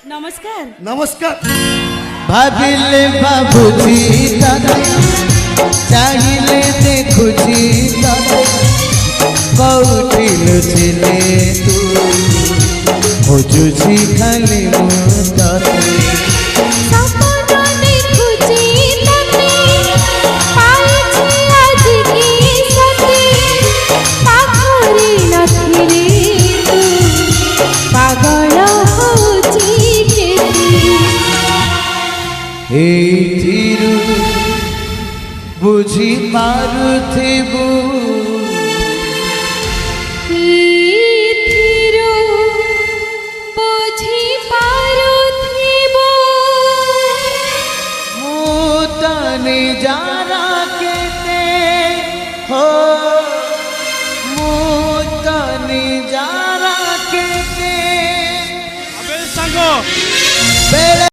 नमस्कार नमस्कार भाविले बाबूजी दादा चाहिए देखुची दादा कौटी लुचिले तू खोजुची खाली मुताते बुझी पारुथिबु मुतनी जारा केते हो मुतनी जारा केते अबे संगो